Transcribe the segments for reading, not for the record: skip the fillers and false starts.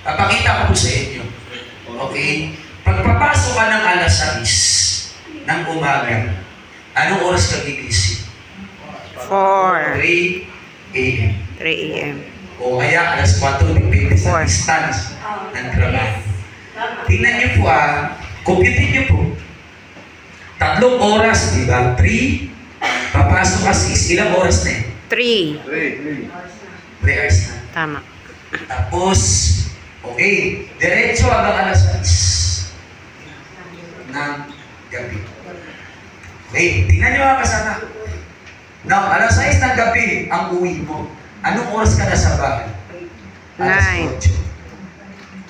Papakita ko po sa inyo. Okay? Pagpapasok ka ng alas 6 ng umaga, anong oras ka gigising? 4. 3 a.m. 3 a.m. O kaya alas 4, depende sa distance ng trabaho. Tingnan niyo po computin niyo po. 3 oras, di ba? 3, papasok ka 6, ilang oras na eh? 3. 3 hours na. Tama. Tapos, okay, diretso hanggang alas 6 ng gabi. Okay, tingnan niyo mga kasama. Now, alas 6 ng gabi ang uwi mo. Anong oras ka na sa bahay? Alas 8.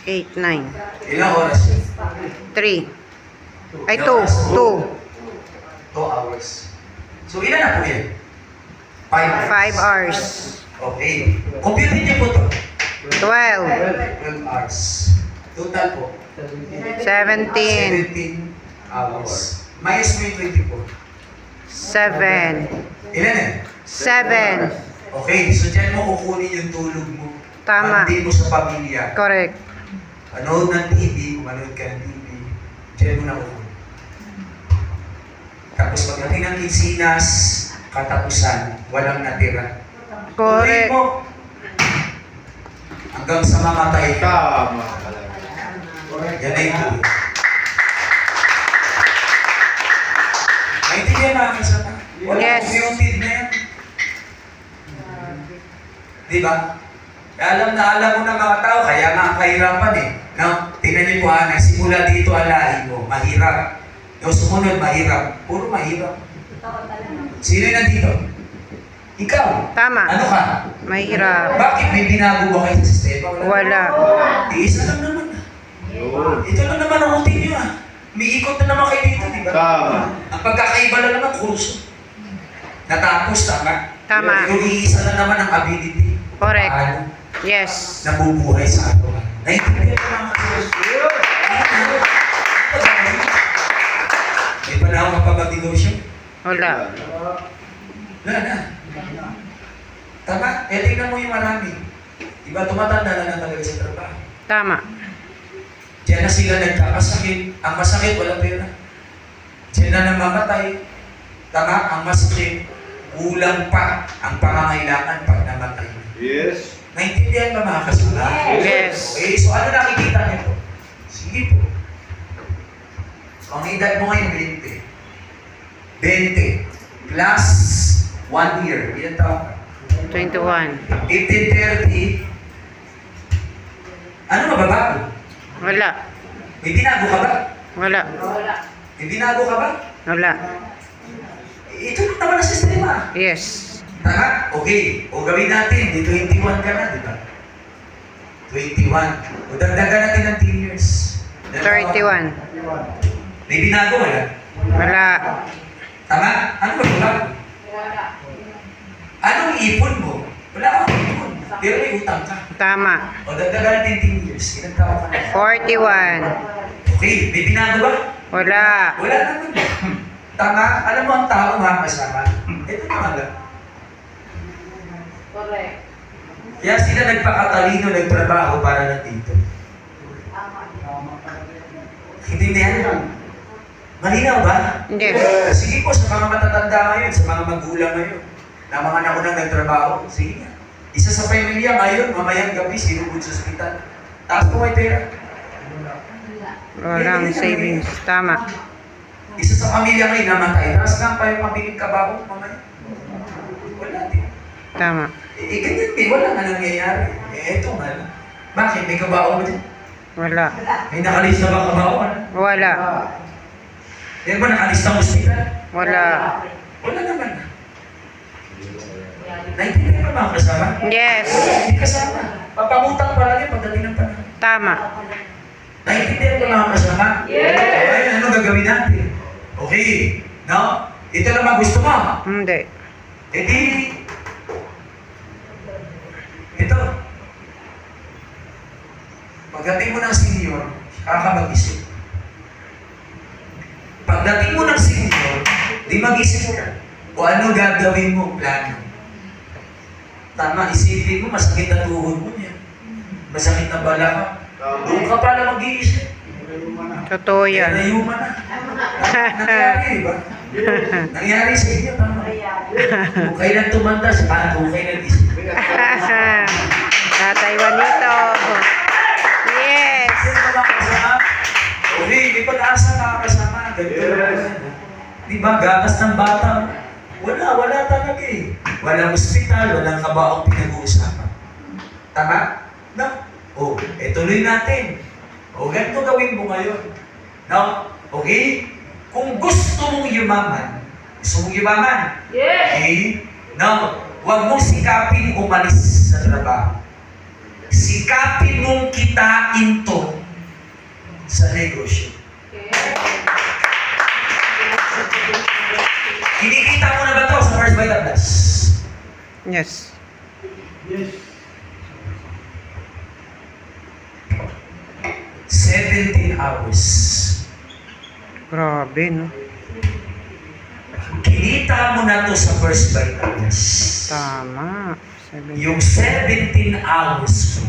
8, 9. Ilang oras yun? 3. Ay, 2. 2 hours. So, ilan na po yan? 5 hours. 5 hours. Okay. Computin niyo po ito. 12. 12 hours. Total po. 17. 17 hours. Minus mo yung 24. 7. Ilan eh? 7. Okay, so dyan mo kukunin yung tulog mo. Tama. Pandi mo sa pamilya. Correct. Panood ng TV, kung manood ka ng TV, dyan mo na kukunin. Tapos pagdating ng kinsinas, katapusan, walang natira. Tuloy Correct. mo. Hanggang sa mamatay ka. Yan ay tuloy. Naintindihan mga kasama? Wala Yes. yung tid na yan. Diba? Alam mo ng mga tao, kaya nga ang kahirapan eh. No? Tingnan niyo po nagsimula dito ang lahi mo, mahirap. Yung sumunod, mahirap. Puro mahirap. Sino yung nandito? Ikaw. Tama. Ano ka? Mahirap. Bakit may binago ba kayo sa sistema? Wala. Isa lang naman. Ito lang naman ang routine nyo May ikot na naman kayo dito, di ba? Ang pagkakaiba lang naman, kurso. Natapos, tama? Tama. Yung iisa lang naman ang ability. Correct. Paano Yes. nabubuhay sa ato. Naintindihan ko mga kasama. May panahon ka pa mag-negosyo? Wala. Wala na. Tama? Tingnan mo yung marami. Diba tumatanda na talaga sa trabaho. Tama. Diyan na sila nagkakasakit. Ang masakit, walang pera. Diyan na namamatay. Tama? Ang masakit, kulang pa ang pangangailangan pag namatay. Yes. Naintindihan ba mga kasama? Yes. Okay, so ano nakikita niyo po? Sige po. Ang edad mo ngayon, 20. 20 plus 1 year. Ilan taon ka? 21. 1830. Ano mababago? Wala. May binago ka ba? Wala. May binago ka ba? Wala. Ito lang naman ang sistema. Yes. Tama? Okay. O gawin natin. Di 21 ka na, di ba? 21. O dagdagan natin ng 10 years. 31. May binago, wala? Wala. Tama? Ano ba wala? Anong ipon mo? Wala kang ipon. Pero may utang ka. Tama. O dagdagan natin 10 years. Ilang taon ka na? 41. Okay. May binago ba? Wala. Wala naman. Tama? Alam mo ang tao mga kasama? Ito naman lang. Correct. Kaya sila nagpakatalino, nagtrabaho para nandito. Intindihan mo? Malinaw ba? Yes. Sige po, sa mga matatanda ngayon, sa mga magulang ngayon, na mga naunang nagtrabaho, sige nga. Isa sa pamilya ngayon, mamayang gabi, sinubod sa ospital. Taas po may pera. Walang savings. Tama. Isa sa pamilya ngayon, namatay. Taas nga pa yung mabiling kabaho, mamaya. Wala din. Tama. Ganyan din, wala nga nangyayari. Eto nga lang. Bakit? May kabaho mo din? Wala. May nakalista ba kabaho? Wala. Yan ba nakalista mo ospital? Wala. Wala naman. Naintindihan ka ba kasama? Yes. Hindi kasama. Papangutang palagi pagdating ng panahon. Tama. Naintindihan ka mga kasama? Yes. Okay, ano gagawin natin? Okay. No? Ito naman gusto mo. Hindi. E di, ito. Pagdating mo ng senior, mag-isip. Pagdating mo ng senior, di mag-isip ka. O ano gagawin mo, plano. Tama, isipin mo, masakit ang tuhod mo niya. Masakit na bala ka. Doon ka pala mag-iisip. Totoo yan. Nayuma na. Nangyari, di ba? Nangyari sa inyo. Tama. Kung kailan tumanda, kung kailan isip. Tatay Juanito. Yes. Sino ba lang kasama? Okay, di pag-asa nakakasama. Ganito lang yan. Di ba, gatas ng bata. Wala talaga eh. Walang ospital, walang kabaong pinag-uusapan. Tama? No? O, tuloy natin. O, ganito gawin mo ngayon. No? Okay? Kung gusto mong yumaman, Yes! okay? No? Huwag mong sikapin umalis sa trabaho. Sikapin mong kitain to sa negosyo. Kinikita mo na ba to sa First Vital Plus? Yes. 17 hours. Grabe, no? Kinita mo na to sa First Vital Plus. Tama. 7. Yung 17 hours mo,